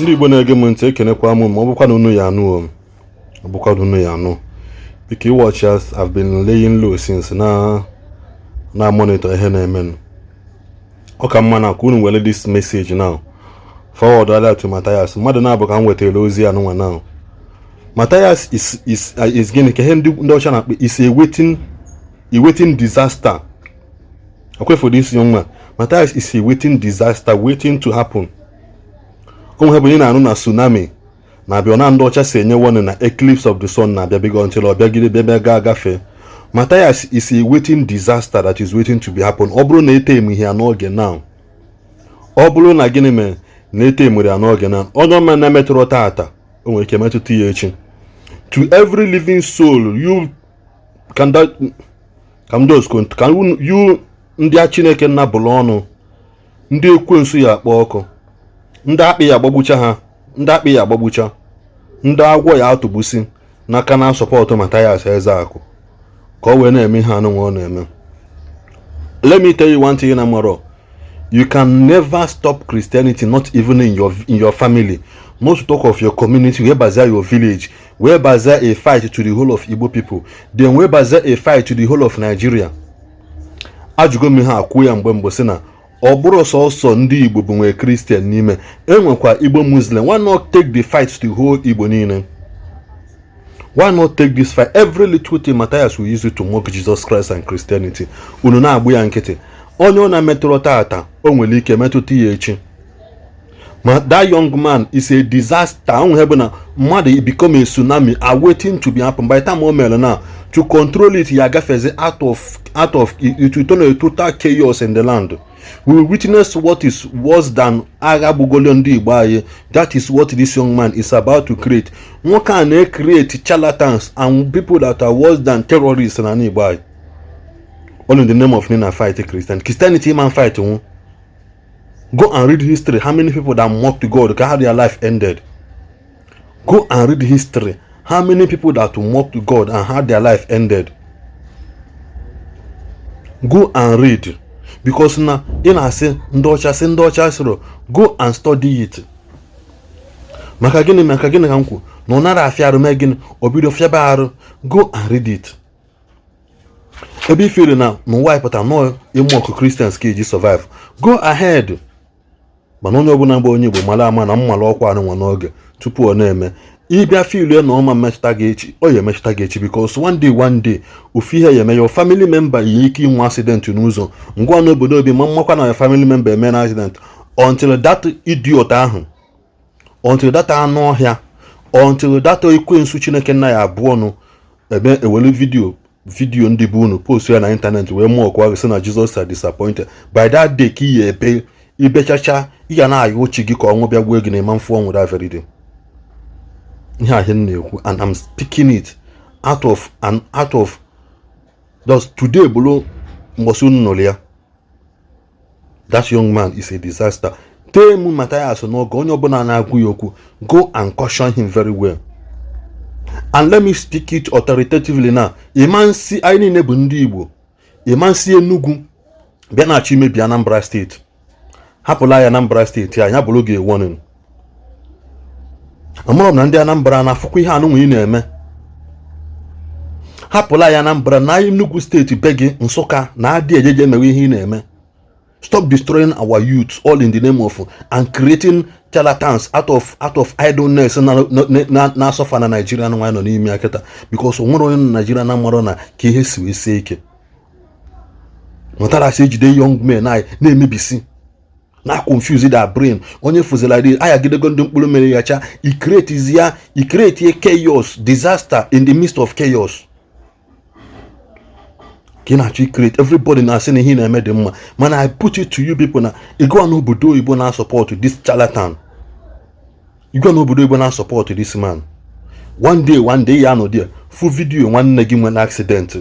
Ndi Igbo na-ege m ntị ekenekwa m ma ọ bụkwa na unu ya anụ ọ bụkwa na unu ya anụ because watchers have been laying low since na monitor ihe na-eme. Ọ ka mma na ka unu were this message now forward that to Mathias. Mmadụ na-abụ ka m wetara ozi anụnwa now. Mathias is gịnị ka ihe ndị ọcha na-akpọ is a waiting disaster. Okay, for this young man, Mathias is a waiting disaster waiting to happen. Onwe na anụ na tsunami na abịa na ndị ọcha si enye warning na eclipse of the sun na abịa bigo until ọ bịagide bịa ga-agafe. Mathias is a waiting disaster that is waiting to be happen. Ọ bụrụ na etem ihe n'oge now. Ọ bụrụ na gịnị mere na etem ya n'oge now. Onye ọma na-emetụrụ tata o nwere ike metụta ya echi. To every living soul, you ndị a Chineke nnabụla ọnụ, ndị ekwensu ya akpọ ọkụ, ndị akpị ya agbagbucha ha, ndị agwọ ya atụbusi n'aka na sọpọtụ Mathias Ezeaku ka o wee na-eme ihe anụnwa ọ na-eme. Let me tell you one thing na maro. You can never stop Christianity, not even in your family, not to talk of your community, where bazaar your village, where bazaar a fight to the whole of Igbo people, then where bazaar a fight to the whole of Nigeria. Ajụgo m ha akwụ ya mgbe sị na ọ bụrụ sọsọ ndị Igbo bụ nwe Christian n'ime, enwekwa Igbo Muslim. Why not take the fight to the whole Igbo niile? Why not take this fight? Every little thing Mathias will use it to mock Jesus Christ and Christianity. Unu na-agbu ya nkịtị. Onye ọ na-emetụrụ tata o nwere ike metụta ya echi. That young man is a disaster. Mother become a tsunami awaiting to be happen. By the time Omenala now to control it, Yagafeze out of it will turn a total chaos in the land. We will witness what is worse than Ndi Igbo. That is what this young man is about to create. One can create charlatans and people that are worse than terrorists in Ndi Igbo. All in the name of Nina fight Christianity man fight. Go and read history. How many people that mocked God, how their life ended? Go and read history. How many people that mocked God and how their life ended? Go and read. Because now, in I say, go and study it. Makagini kanku. No nara afiaru megin obido fiabaru. Go and read it. Ebi feel now, no why but I'm not a mock Christians keji survive. Go ahead. Mana onye ọbụla mgbe onye Igbo mara ama na mmala ọkwa anụnwa n'oge tupu ọ na-eme ịbịa feel na ọma mmetụta gị echi ọ ya emetụta gị echi because one day ofu ihe ya eme your family member yi ike inwe accident n'ụzọ ngwa n'obodo obi ma mmakwa na your family member eme na accident until that idiot ahụ until that anụ ọhịa until that ekwensu Chineke nna ya abụọ nụ ebe ewelu video ndị bụ unu post ya na internet wee mụọ kwa sị na Jesus are disappointed by that day ka ihe ebe ibechacha ya na ayo chi gị ka ọnwụ bịa gbuo gị na ịma mfu ọnwụ that very day. Ihe ahụ na-ekwu and I'm speaking it out of just today bụrụ mgbọsị unu nụrụ ya. That young man is a disaster. Tell me Mathias n'oge onye ọbụla na-agwụ ya okwu go and caution him very well. And let me speak it authoritatively now. Imansi anyị niile bụ ndị Igbo. Imansi Enugu bịa na-achọ imebi Anambra steeti. Hapụla ya Anambra steeti ya bụrụ gị warning. Amụrụ m na ndị Anambra na-afụkwa ihe anụnwa ị na-eme. Hapụla ya Anambra na Enugu steeti be gị Nsụka na adị ejeje emewe ihe ị na-eme. Stop destroying our youth all in the name of and creating charlatans out of idleness na suffer na Nigeria na nọ n'ime akịta because onwere onye na Nigeria na mmadụ na ka ihe si wee sie ike. Mụtara si ejide young men na-emebisi na confuse their brain. Onye fuzela dị ayagidego ndị mkpụrụ mere ya cha i create a chaos disaster in the midst of chaos. Can actually create everybody na saying he na eme dị mma. Man, I put it to you people na you go n'obodo Igbo na support this charlatan. You go n'obodo Igbo na support this man. One day ya no there full video nwanne gị nwere accident.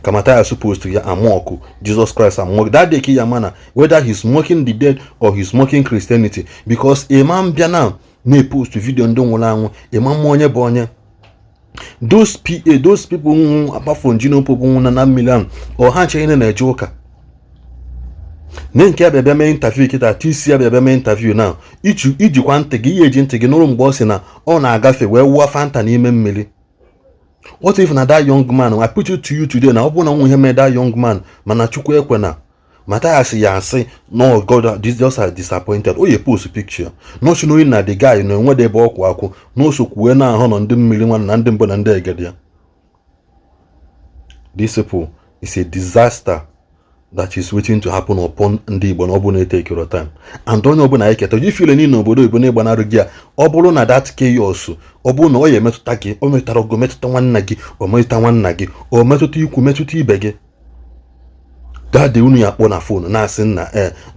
Kamata is supposed to ya amoku Jesus Christ amok that day ki mana whether he's mocking the dead or he's mocking Christianity because a man bia now na post video ndo nwụrụ anwụ a man onye bụ onye. Those people apart from Gino Popo na million or ha chere na eje ụka nke ya bịa mee interview kịta tisi ya bịa mee interview na ijikwa ntị gị ihe eji ntị gị nụrụ mgbe ọ sị na ọ na-agafe wee wụọ fanta n'ime mmiri. What if na that young man, I put it to you today na ọ bụrụ na nwe ihe mee that young man mana Chukwu ekwe na Mathias ya asị no God this just are disappointed o ye post picture not knowing na the guy na enwede ebe ọkwụ akwụ n'osokwu na ahụ nọ ndị mmiri nwa na ndị mbụ na ndị egede ya. This people is a disaster that is waiting to happen upon Ndi Igbo na ọ bụ na take your time. And onye ọbụla anyị keta ji feel ni n'obodo Igbo na ịgbanarị gị a ọ bụrụ na that chaos ọ bụrụ na ọ ya emetụta gị o metụtara ogo metụta nwanna gị o metụta nwanna gị o metụta ikwu metụta ibe gị dade unu ya kpọ na phone na-asị nna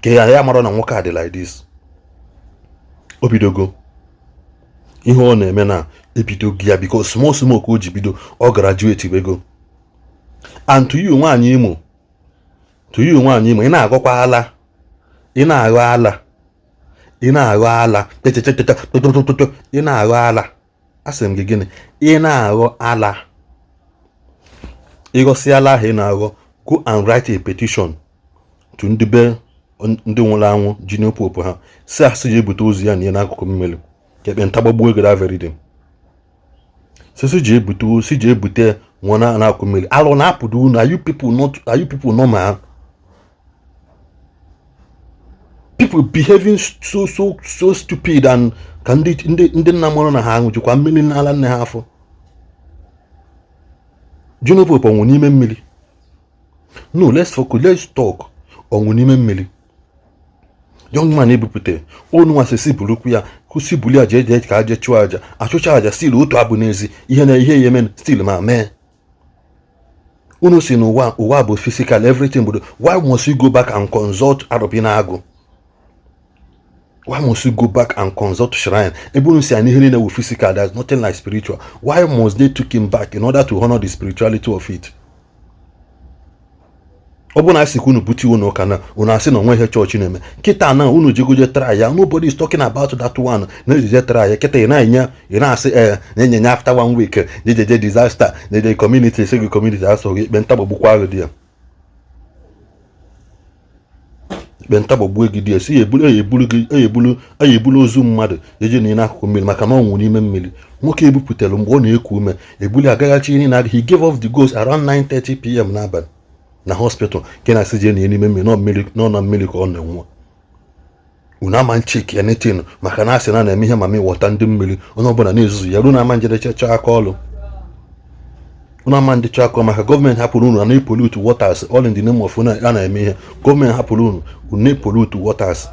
ka ya mara na nwoke a dị like this. O bidogo ihe ọ na-eme na ebidogo ya because small smoke o ji bido ọ graduate bego. And to you nwaanyị Imo ị na-agọkwa ala ị na-aghọ ala asị m gị gịnị ị na-aghọ ala ịghọsịala ahụ ị na-aghọ go and write a petition to ndị be ndị nwụrụ anwụ junior pope ha si asị ji ebute ozu ya na ihe n'akụkụ mmiri ka ekpenta gbagbuo ego da very day si ji ebute nwa n'akụkụ mmiri alụ na-apụdo unu. Are you people normal? People behaving so stupid and ka ndị nna mụrụ na ha anwụjikwa mmiri n'ala nne ha afọ. Junior pope ọnwụ n'ime mmiri. No, let's focus, let's talk. Ọnwụ n'ime mmiri. Young man ebupụte onu nwa sisi bulukwu ya kwụsị buli aja eje ka aje chụọ aja achụcha aja still otu abụ n'ezi ihe na ihe yemen still ma mee. Unu si n'ụwa bụ physical everything but why must you go back and consult arụbina agụ? Why must you go back and consult shrine? Ebe unu si anyị ihe niile wụ physical, there's nothing like spiritual. Why must they took him back in order to honor the spirituality of it? Ọ bụ na asị unu buti unu ụka na unu asị na onwe ihe chọọchị na-eme kịta na unu jegoje try ya. Nobody is talking about that one na ejeje try ya kịta ị na-asị na-enye after 1 week jejeje disaster jeje community segi community asọ gị ikpe ntagbọgbukwa agụ dị ya ikpe ntagbọgbu egi dị ya si eyebulu ozu mmadụ jeje na n'akụkụ mmiri maka na ọnwụ n'ime mmiri. Nwoke ebupụtara mgbe ọ na-eku ume ebuli agaghachi ihe na he gave off the ghost around 9:30 p.m. n'abalị na hospital ke na sije na n'ime mmiri nọ na mmiri ka ọ na-enwe. Unu ama ncheki anything maka na asị na eme ihe mami wọta ndị mmiri onye ọbụla na-ezuzu ya ruo na ama njede chọọ aka ọlụ. Unu ama ndị chọọ aka maka gọọmenti hapụrụ unu na pollute waters all in the name of unu a na-eme ihe. Gọọmenti hapụrụ unu na pollute waters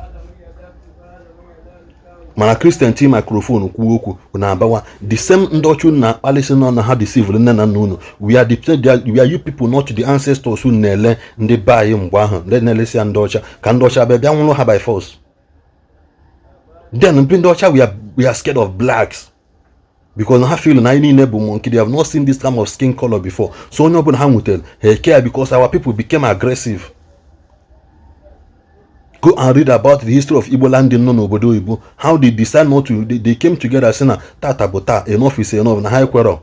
mana Christian team microphone kwuo okwu na-abawa the same ndị ọchụ na-akpalịsị nọ na ha deceive nne na nna unu. We are you people not the ancestors who na-ele ndị be anyị mgbe ahụ ndị na-elesi ndị ọcha ka ndị ọcha bịa nwụrụ ha by force. Then ndị ọcha we are scared of blacks because ha feel na anyị niile bụ monkey. They have not seen this kind of skin color before. So onye ọbụla ha nwutere ha care because our people became aggressive. Go and read about the history of Igbo Land nọ n'obodo Igbo, how they decide not to, they came together saying na tata bụ taa, enough is enough, na ha ekwero.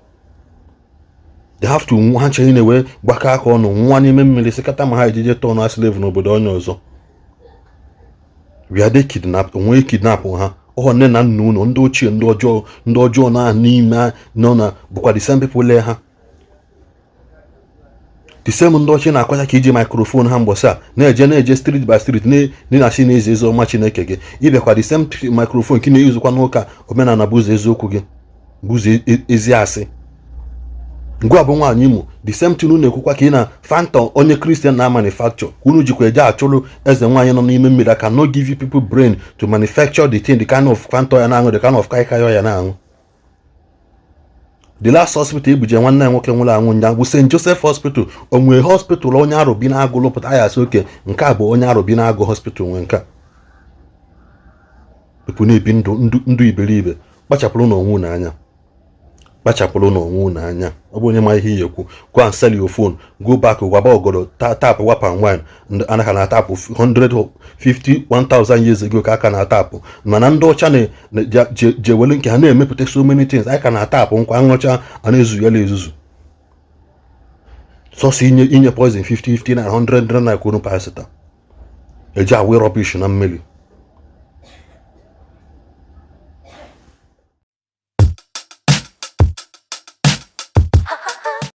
They have to nwa change in a way gbaka aka ọnụ nwa n'ime mmiri sekata ma ha ejeje turn as slave n'obodo onye ọzọ. We are they kidnapped, onwe kidnap ha. Nne na nna unu ndị ochie ndị ọjọọ na n'ime nọ na bụkwa the same people le ha. The same ndị ọchị na-akwacha ka iji microphone ha mgbọsa na-eje street by street na-asị na-eze eze ọma Chineke gị ịbịakwa the same microphone ka na-eyuzukwa n'ụka omenala bụ ụzọ eziokwu gị bụ ụzọ ezi asị. Ngwa bụ nwaanyị Imo the same thing unu na-ekwukwa ka ị na fanta onye Christian na manufacture unu jikwa eje achụrụ eze nwaanyị nọ n'ime mmiri. I cannot give you people brain to manufacture the thing, the kind of fanta ya na-aṅụ, the kind of kaikai ya na-aṅụ. The last hospital ebuje nwanne nwoke nwụrụ anwụ nya bụ St. Joseph Hospital. Onwe hospital onye arụbi na-agụ lụpụta ya sị oke nke a bụ onye arụbi na-agụ hospital nwe nke a. People na-ebi ndụ iberibe. Kpachapụrụ n'onwe n'anya. Kpachapụrụ n'onwe n'anya. Ọ bụ onye ma ihe ekwu, go and sell your phone, go back waba ogodo tap wap and wine. Anaghị na tapụ 150,000 years ago ka aka na tapụ. Mana ndị ọcha na-jewele nke ha na-emepụta so many things. Aka na tapụ nkwa aṅụcha a na-ezu ya ezuzu. Sọsọ inye poison 50 na 100 na kwuru pasita. eji awe rubbish na mmiri